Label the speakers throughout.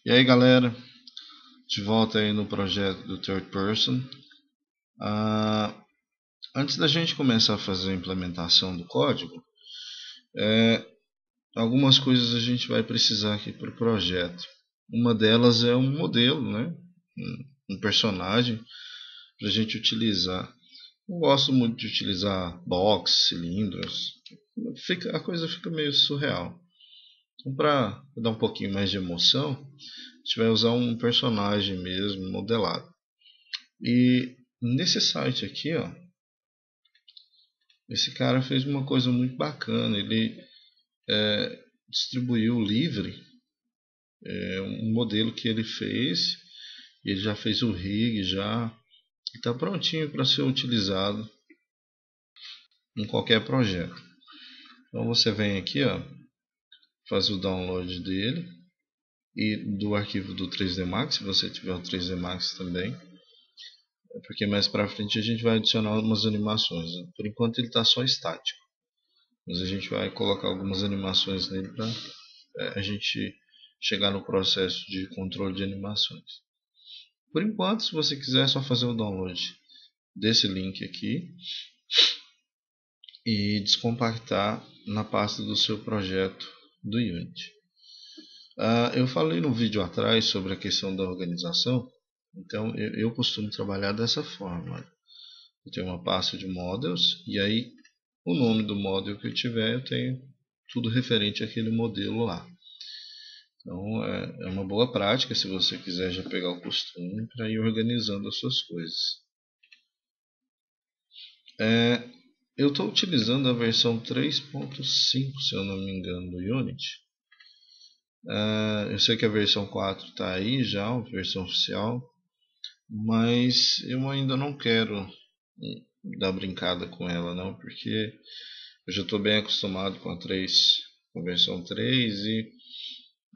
Speaker 1: E aí galera, de volta aí no projeto do Third Person. Antes da gente começar a fazer a implementação do código, algumas coisas a gente vai precisar aqui para o projeto. Uma delas é um modelo, né? Um personagem para a gente utilizar. Não gosto muito de utilizar box, cilindros, a coisa fica meio surreal. Então, para dar um pouquinho mais de emoção, a gente vai usar um personagem mesmo modelado. E nesse site aqui, ó, esse cara fez uma coisa muito bacana. Ele distribuiu livre um modelo que ele fez. Ele já fez o rig já e está prontinho para ser utilizado em qualquer projeto. Então você vem aqui, ó, faz o download dele e do arquivo do 3D Max, se você tiver o 3D Max também, porque mais para frente a gente vai adicionar algumas animações. Por enquanto ele está só estático, mas a gente vai colocar algumas animações nele para a gente chegar no processo de controle de animações. Por enquanto, se você quiser, é só fazer o download desse link aqui e descompactar na pasta do seu projeto do Unity. Eu falei no vídeo atrás sobre a questão da organização, então eu costumo trabalhar dessa forma. Eu tenho uma pasta de models e aí o nome do model que eu tiver, eu tenho tudo referente àquele modelo lá. Então é uma boa prática se você quiser já pegar o costume para ir organizando as suas coisas. Eu estou utilizando a versão 3.5, se eu não me engano, do Unity. Eu sei que a versão 4 está aí já, a versão oficial, mas eu ainda não quero dar brincada com ela não, porque eu já estou bem acostumado com a versão 3 e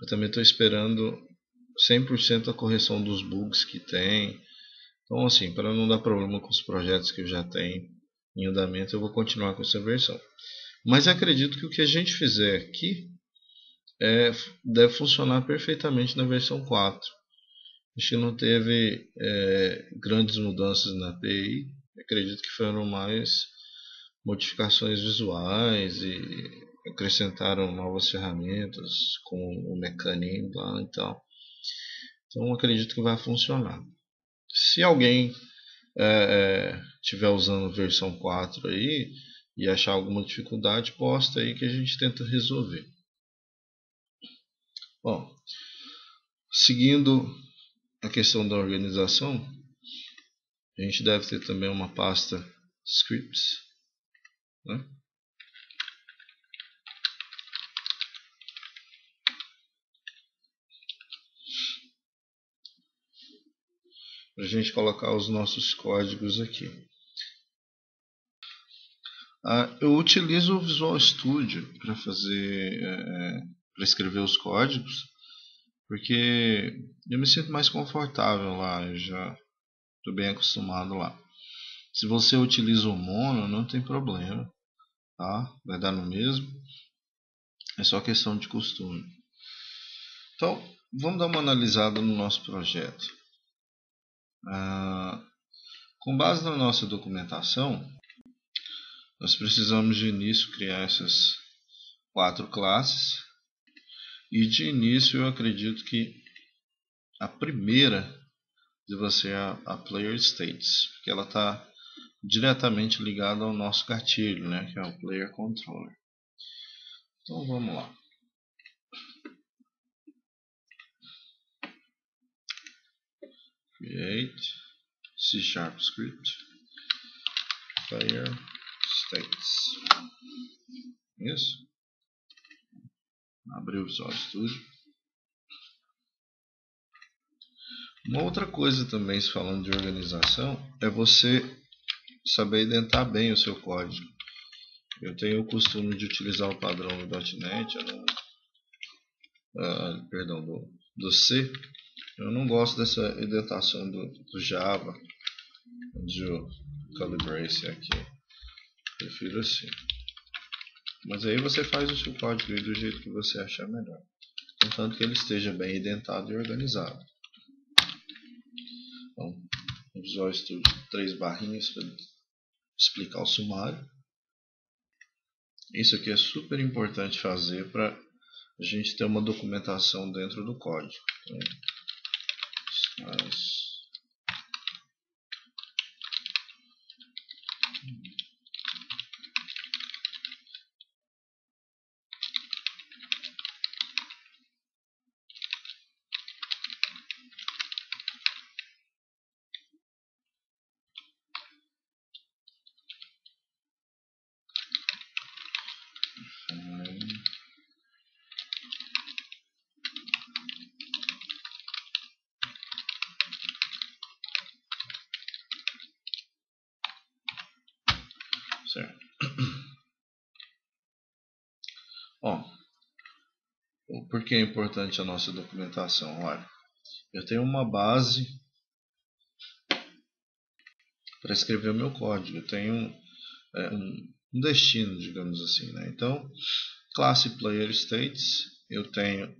Speaker 1: eu também estou esperando 100% a correção dos bugs que tem. Então assim, para não dar problema com os projetos que eu já tenho em andamento, eu vou continuar com essa versão. Mas acredito que o que a gente fizer aqui deve funcionar perfeitamente na versão 4. Acho que não teve grandes mudanças na API. Acredito que foram mais modificações visuais e acrescentaram novas ferramentas com o Mecanim lá e tal. Então acredito que vai funcionar. Se alguém estiver usando a versão 4 aí e achar alguma dificuldade, posta aí que a gente tenta resolver. Bom, seguindo a questão da organização, a gente deve ter também uma pasta scripts, né? Para a gente colocar os nossos códigos aqui. Eu utilizo o Visual Studio para para escrever os códigos, porque eu me sinto mais confortável lá, eu já estou bem acostumado lá. Se você utiliza o Mono, não tem problema, tá? Vai dar no mesmo, é só questão de costume. Então, vamos dar uma analisada no nosso projeto. Com base na nossa documentação, nós precisamos de início criar essas 4 classes. E de início eu acredito que a primeira deva ser a Player States, porque ela está diretamente ligada ao nosso gatilho, né, que é o Player Controller. Então vamos lá. Create C# script Player States. Isso. Abrir o Visual Studio. Uma outra coisa também, se falando de organização, é você saber indentar bem o seu código. Eu tenho o costume de utilizar o padrão do .NET, do C. Eu não gosto dessa indentação do Java, onde o Calibrace aqui. Prefiro assim. Mas aí você faz o seu código do jeito que você achar melhor. contanto que ele esteja bem identado e organizado. Então, no Visual Studio, 3 barrinhas para explicar o sumário. Isso aqui é super importante fazer para a gente ter uma documentação dentro do código. Então, certo. Bom, por que é importante a nossa documentação? Olha, eu tenho uma base para escrever o meu código. Eu tenho um destino, digamos assim, né? Então, classe player states, eu tenho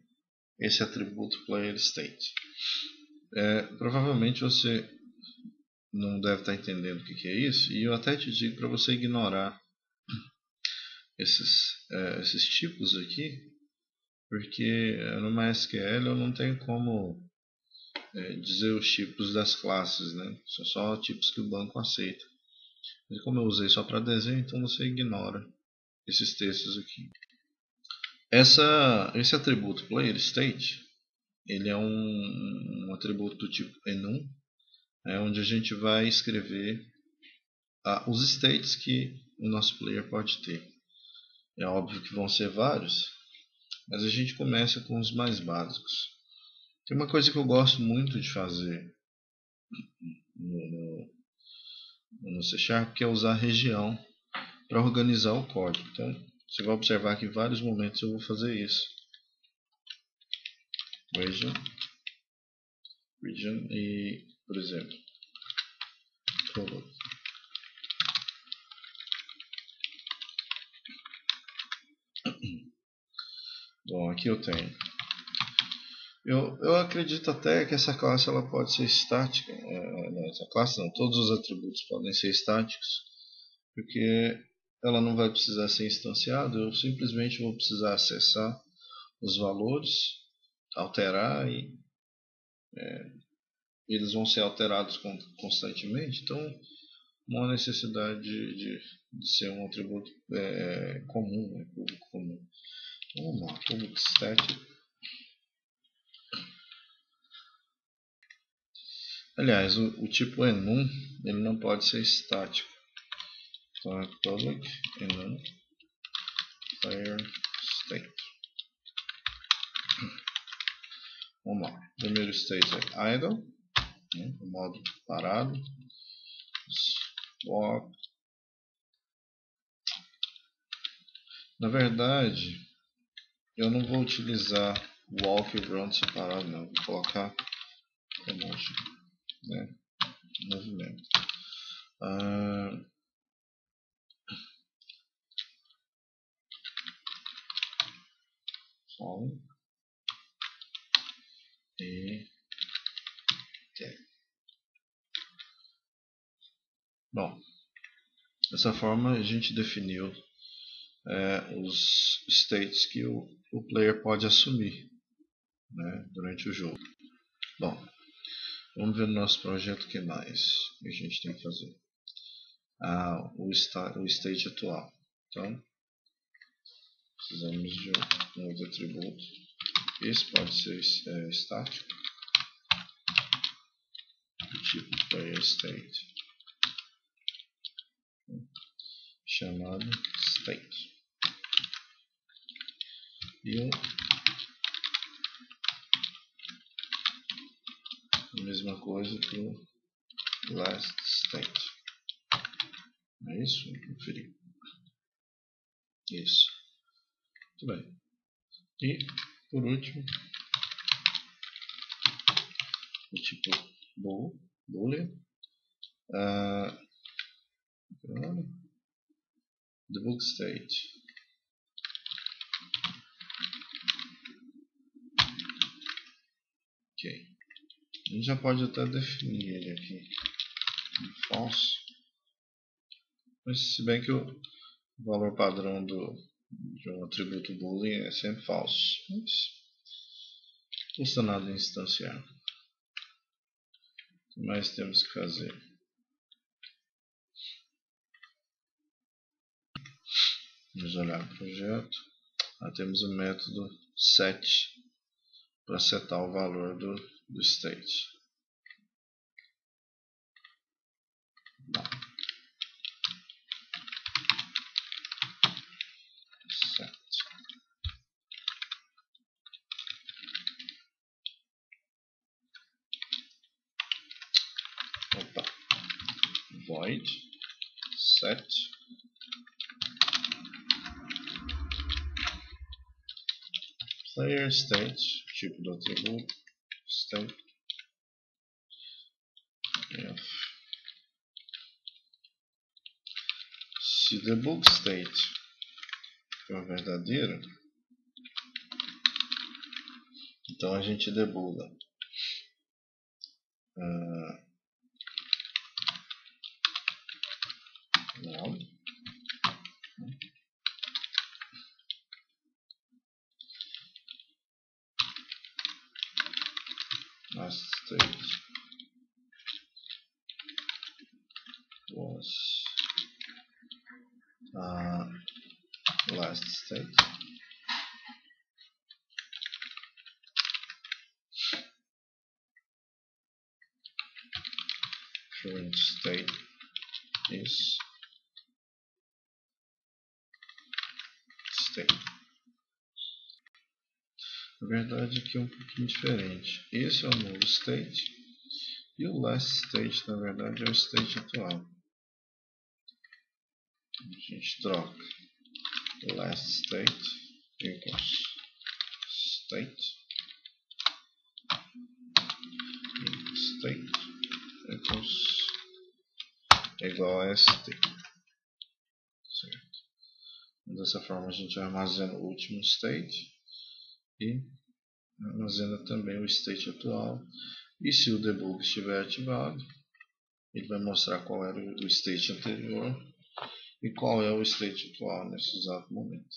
Speaker 1: esse atributo player state. Provavelmente você não deve estar entendendo o que é isso, e eu até te digo para você ignorar esses tipos aqui, porque no MySQL eu não tenho como dizer os tipos das classes, né? São só tipos que o banco aceita. Mas como eu usei só para desenho, então você ignora esses textos aqui. Esse atributo playerState, ele é um atributo do tipo enum, onde a gente vai escrever os states que o nosso player pode ter. É óbvio que vão ser vários, mas a gente começa com os mais básicos. Tem uma coisa que eu gosto muito de fazer no C Sharp, que é usar região para organizar o código. Então, você vai observar que em vários momentos eu vou fazer isso. Region e, por exemplo, color. Bom, aqui eu tenho. Eu acredito até que essa classe ela pode ser estática. Não, essa classe não, todos os atributos podem ser estáticos, porque ela não vai precisar ser instanciada. Eu simplesmente vou precisar acessar os valores, alterar e eles vão ser alterados constantemente. Então, não há necessidade de ser um atributo comum, né, público comum. Vamos lá, public static. Aliás, o tipo enum ele não pode ser estático. Então é public enum player state. Vamos lá. O primeiro state é idle, né, o modo parado. Walk. Na verdade, eu não vou utilizar walk e run separado, não. Vou colocar emoji, né, movimento. E bom, dessa forma a gente definiu os states que o player pode assumir, né, durante o jogo. Bom, vamos ver no nosso projeto o que mais a gente tem que fazer. O state atual. Então, precisamos de um outro atributo. Esse pode ser estático, do tipo player state, chamado state. E a mesma coisa para o last state. É isso? Vamos conferir. Isso. Muito bem. E, por último, o tipo boolean. Debug state. Ok. A gente já pode até definir ele aqui em false. Mas se bem que o valor padrão de um atributo boolean é sempre falso. Mas não custa nada instanciar. O que mais temos que fazer? Vamos olhar o projeto. Temos o método set para setar o valor do state. Set. Void set player state, tipo do atributo state f. Se debug state for verdadeiro, então a gente debuga null last state was last state current state is state. Na verdade aqui é um pouquinho diferente. Esse é o novo state e o last state na verdade é o state atual. A gente troca last state equals state equals igual a st. Certo. Dessa forma a gente armazena o último state e armazena também o state atual. E se o debug estiver ativado, ele vai mostrar qual era o state anterior e qual é o state atual nesse exato momento.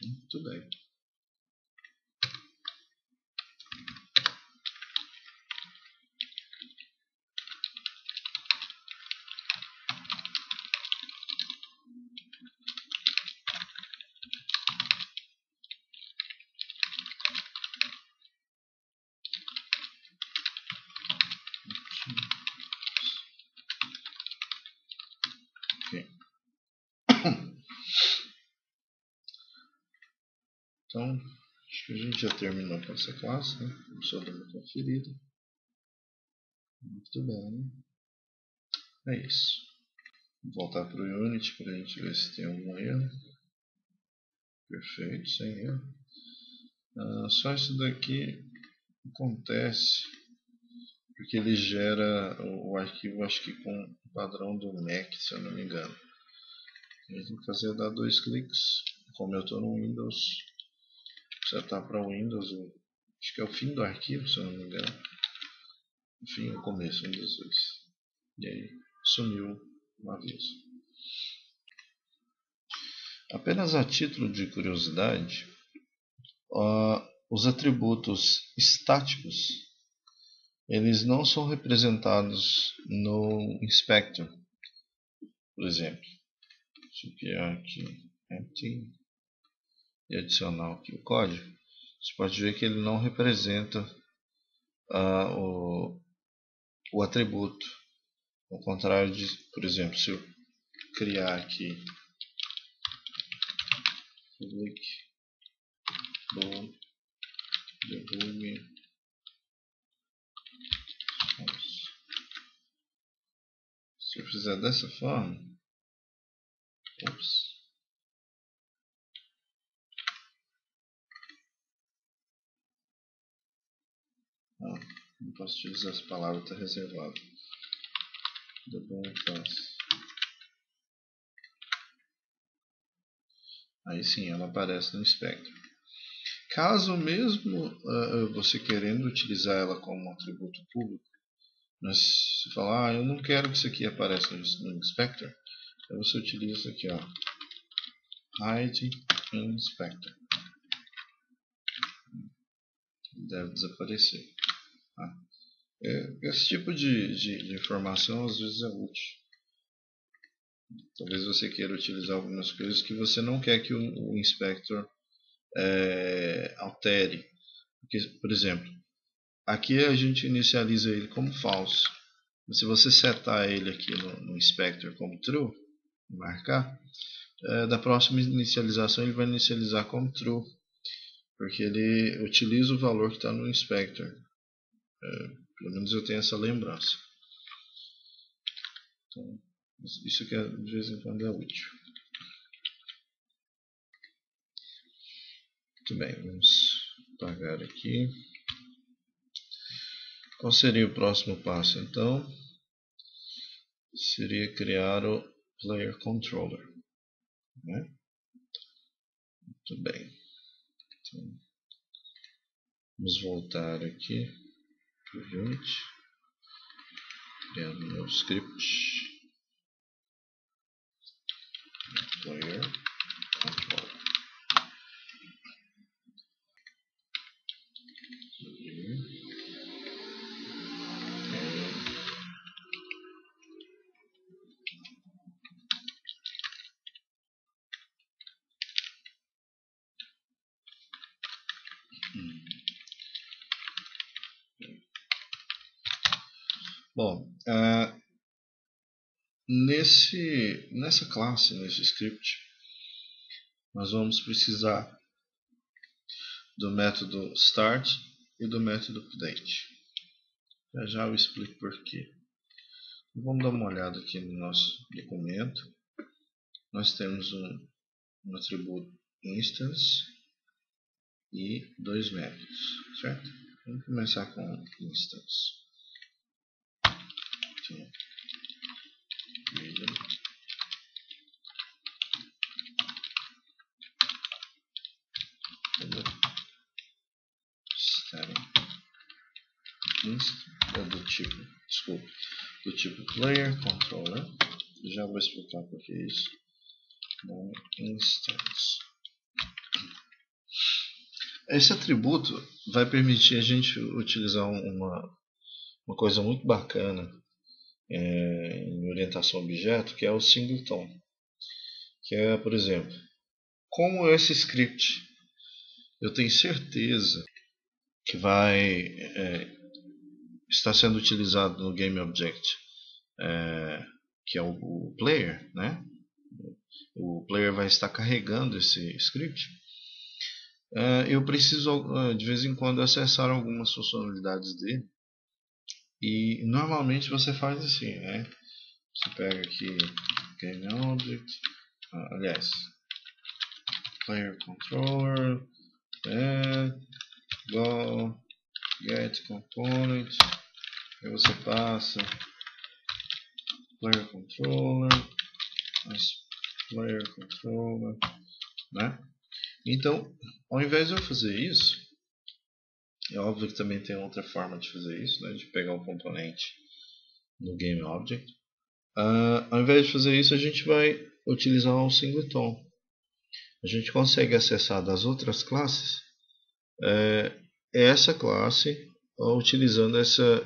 Speaker 1: Muito bem. Então, acho que a gente já terminou com essa classe, né? Só dar uma conferida. Muito bem. É isso. Vou voltar para o Unity para a gente ver se tem algum erro. Perfeito, sem erro. Só isso daqui acontece porque ele gera o arquivo, acho que com o padrão do Mac, se eu não me engano. A gente tem que fazer dar 2 cliques. Como eu estou no Windows, setar para Windows, acho que é o fim do arquivo, se eu não me engano. Enfim, o começo, um dos dois. E aí sumiu uma vez. Apenas a título de curiosidade, os atributos estáticos eles não são representados no Inspector, por exemplo. Deixa eu criar aqui empty e adicionar aqui o código. Você pode ver que ele não representa o atributo. Ao contrário de, por exemplo, se eu criar aqui public bool debug false. Se eu fizer dessa forma, não posso utilizar essa palavra, está reservado. Debug false. Aí sim, ela aparece no Inspector. Caso mesmo você querendo utilizar ela como um atributo público, mas se falar, eu não quero que isso aqui apareça no inspector, aí você utiliza isso aqui, ó, hide inspector, deve desaparecer. Tá? Esse tipo de informação às vezes é útil. Talvez você queira utilizar algumas coisas que você não quer que o inspector altere. Porque, por exemplo, aqui a gente inicializa ele como false. Se você setar ele aqui no inspector como true, marcar, da próxima inicialização ele vai inicializar como true, porque ele utiliza o valor que está no inspector. Pelo menos eu tenho essa lembrança. Então, isso que de vez em quando é útil. Muito bem, vamos apagar aqui. Qual seria o próximo passo então? Seria criar o Player Controller. Né? Muito bem. Então, vamos voltar aqui para o Unity. Criar um novo script. Player Controller. Bom, nessa classe, nesse script, nós vamos precisar do método start e do método update. Já eu explico por quê. Vamos dar uma olhada aqui no nosso documento. Nós temos um atributo instance e dois métodos, certo? Vamos começar com instance. Então, do tipo player controller. Já vou explicar por que isso. No instance. Esse atributo vai permitir a gente utilizar uma coisa muito bacana em orientação a objeto, que é o singleton. Que é, por exemplo, como esse script eu tenho certeza que vai estar sendo utilizado no GameObject, que é o player, né? O player vai estar carregando esse script. Eu preciso de vez em quando acessar algumas funcionalidades dele. E normalmente você faz assim, né? Você pega aqui GameObject, aliás, Player Controller, go get component, aí você passa Player Controller, Player Controller, né? Então, ao invés de eu fazer isso, é óbvio que também tem outra forma de fazer isso, né? De pegar um componente no GameObject. Ao invés de fazer isso, a gente vai utilizar um singleton. A gente consegue acessar das outras classes essa classe utilizando essa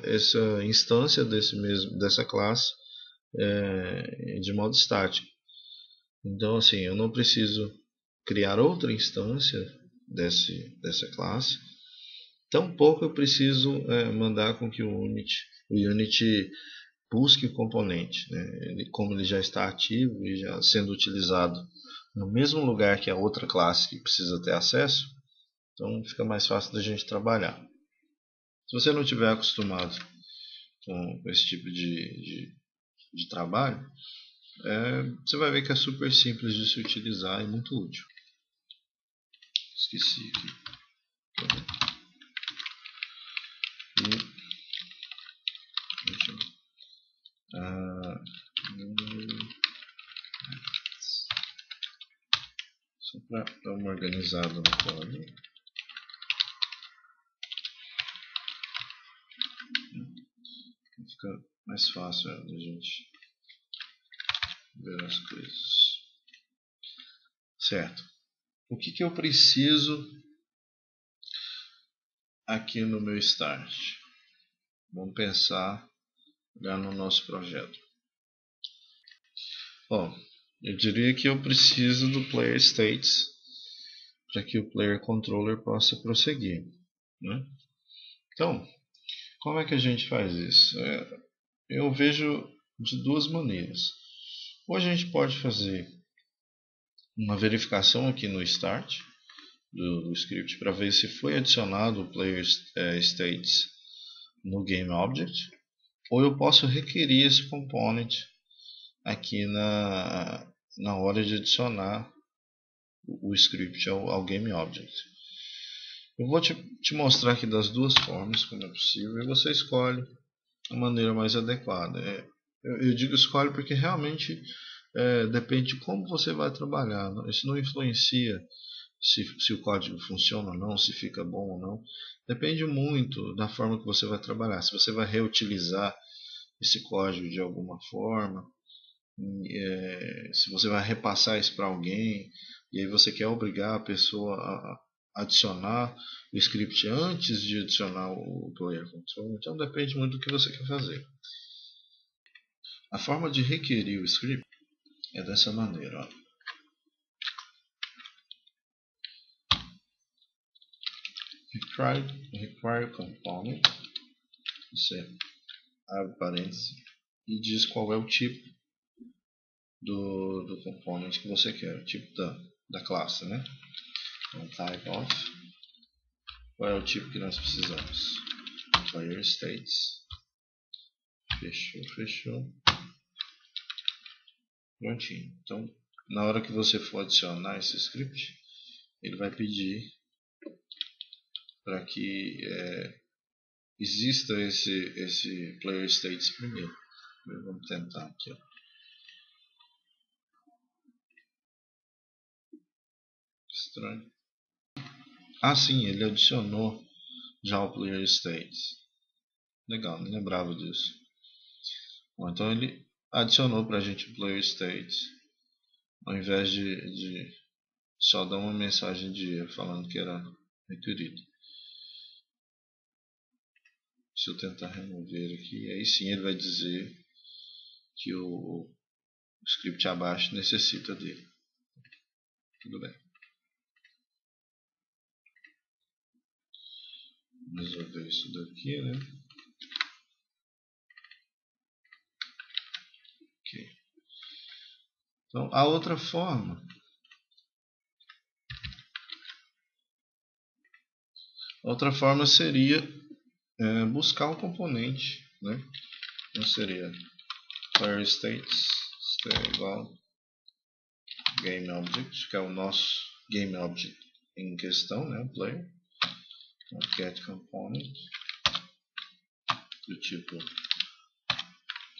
Speaker 1: instância dessa classe de modo estático. Então, assim, eu não preciso criar outra instância dessa classe. Tampouco eu preciso mandar com que o Unity busque o componente, né? Como ele já está ativo e já sendo utilizado no mesmo lugar que a outra classe que precisa ter acesso, então fica mais fácil da gente trabalhar. Se você não estiver acostumado com esse tipo de trabalho, você vai ver que é super simples de se utilizar e muito útil. Esqueci aqui. Só para dar uma organizada no código. fica mais fácil da gente ver as coisas. Certo. O que eu preciso aqui no meu Start? Vamos pensar já no nosso projeto. Bom, eu diria que eu preciso do Player States para que o Player Controller possa prosseguir, né? Então, como é que a gente faz isso? Eu vejo de duas maneiras. Ou a gente pode fazer uma verificação aqui no Start do script para ver se foi adicionado o Player States no GameObject, ou eu posso requerir esse component aqui na hora de adicionar o script ao GameObject. Eu vou te mostrar aqui das duas formas como é possível e você escolhe a maneira mais adequada. Eu digo escolhe porque realmente depende de como você vai trabalhar. Isso não influencia se o código funciona ou não, se fica bom ou não. Depende muito da forma que você vai trabalhar. Se você vai reutilizar esse código de alguma forma, se você vai repassar isso para alguém, e aí você quer obrigar a pessoa a adicionar o script antes de adicionar o player control. Então depende muito do que você quer fazer. A forma de requerir o script é dessa maneira. Ó. Require component, você abre parênteses e diz qual é o tipo do component que você quer, o tipo da classe, né? Então, type of, qual é o tipo que nós precisamos? Player states, fechou, prontinho. Então, na hora que você for adicionar esse script, ele vai pedir para que exista esse player states primeiro. Vamos tentar aqui, ó. Estranho. Sim, ele adicionou já o player states. Legal, não lembrava disso. Bom, então ele adicionou para a gente o player states, ao invés de só dar uma mensagem de erro falando que era requerido. Se eu tentar remover aqui, aí sim ele vai dizer que o script abaixo necessita dele. Tudo bem. Vamos resolver isso daqui, né? Ok. Então, a outra forma seria buscar um componente, né? Então seria player states igual GameObject, que é o nosso GameObject em questão, né? O player. Então, get component do tipo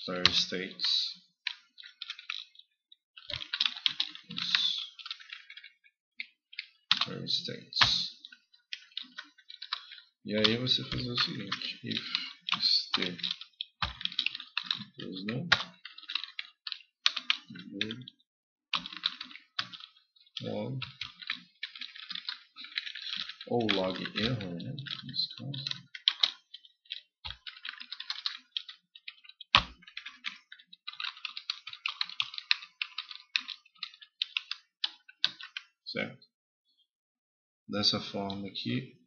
Speaker 1: player states. Player states. E aí você fazer o seguinte: if st equals no, log ou log error, né? Nesse caso. Certo? Dessa forma aqui,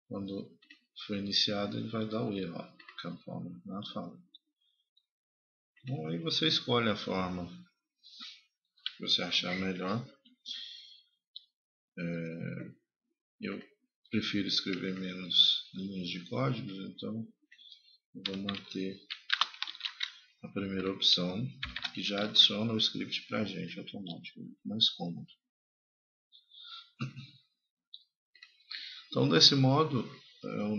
Speaker 1: quando for iniciado, ele vai dar o erro, conforme na fala. Bom, aí você escolhe a forma que você achar melhor. Eu prefiro escrever menos linhas de códigos, então eu vou manter a primeira opção, que já adiciona o script para a gente automático, mais cômodo. Então, desse modo,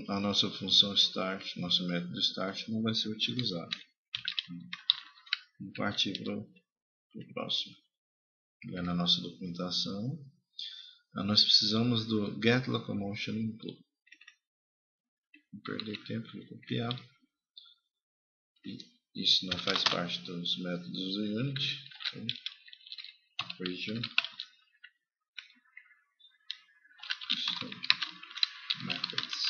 Speaker 1: a nossa função start, nosso método start não vai ser utilizado. Vamos partir para o próximo. Na nossa documentação, nós precisamos do get locomotion input. Não perder tempo, vou copiar. Isso não faz parte dos métodos do Unity. Então, region methods.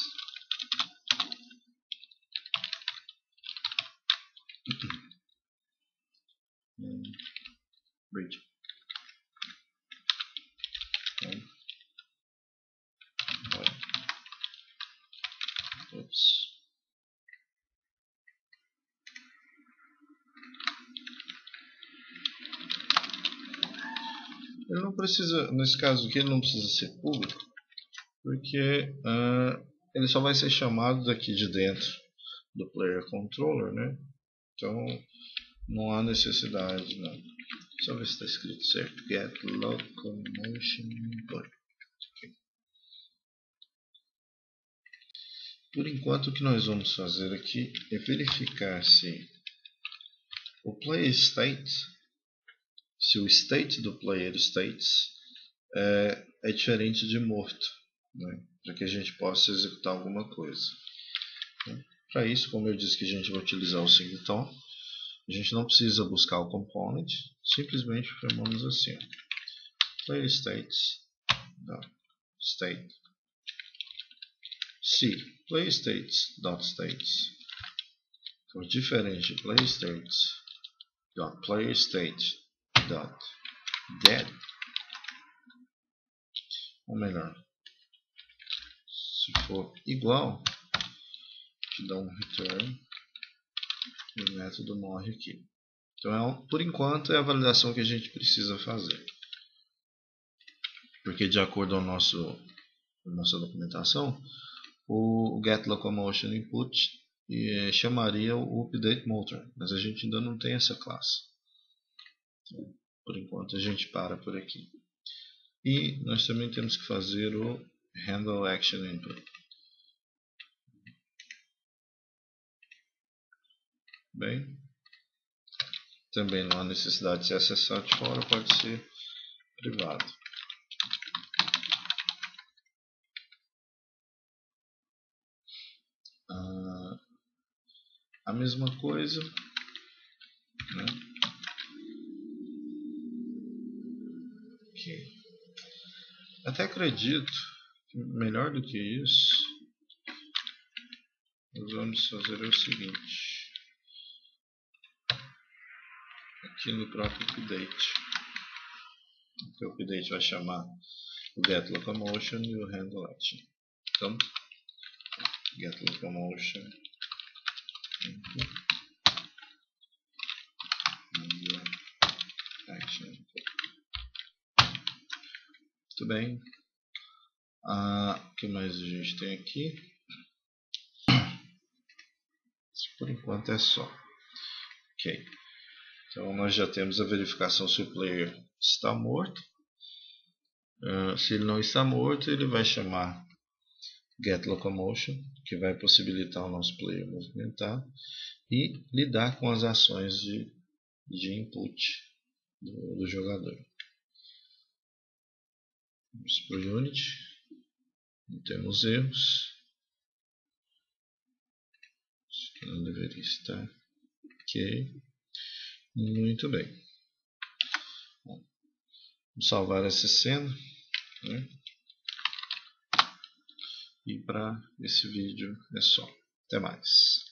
Speaker 1: Region. Oops. Ele não precisa, nesse caso aqui, ele não precisa ser público, porque ele só vai ser chamado daqui de dentro do player controller, né? Então não há necessidade, não. Só ver se está escrito certo. Get locomotion input. Okay. Por enquanto, o que nós vamos fazer aqui é verificar se o player state, se o state do player states é diferente de morto, né? Para que a gente possa executar alguma coisa. Para isso, como eu disse que a gente vai utilizar o singleton, a gente não precisa buscar o component, simplesmente chamamos assim, player states, state, se player states dot states for diferente de player states dot player state dot get, ou melhor, se for igual, te dá um return e o método morre aqui. Então, por enquanto, é a validação que a gente precisa fazer. Porque, de acordo com a nossa documentação, o getLocomotion input chamaria o updateMotor, mas a gente ainda não tem essa classe. Então, por enquanto, a gente para por aqui. E nós também temos que fazer o handleActionInput. Bem, também não há necessidade de ser acessado de fora, pode ser privado. A mesma coisa, né? Okay. Até acredito que melhor do que isso, nós vamos fazer o seguinte, aqui no próprio update, o update vai chamar o getLocomotion e o handleAction. Então, getLocomotion action. Muito bem. O que mais a gente tem aqui? Por enquanto é só. Ok. Então nós já temos a verificação se o player está morto. Se ele não está morto, ele vai chamar getLocomotion, que vai possibilitar o nosso player movimentar e lidar com as ações de input do jogador. Vamos para o Unity, não temos erros, isso aqui não deveria estar, ok, muito bem. Bom, vamos salvar essa cena, né? E para esse vídeo é só, até mais.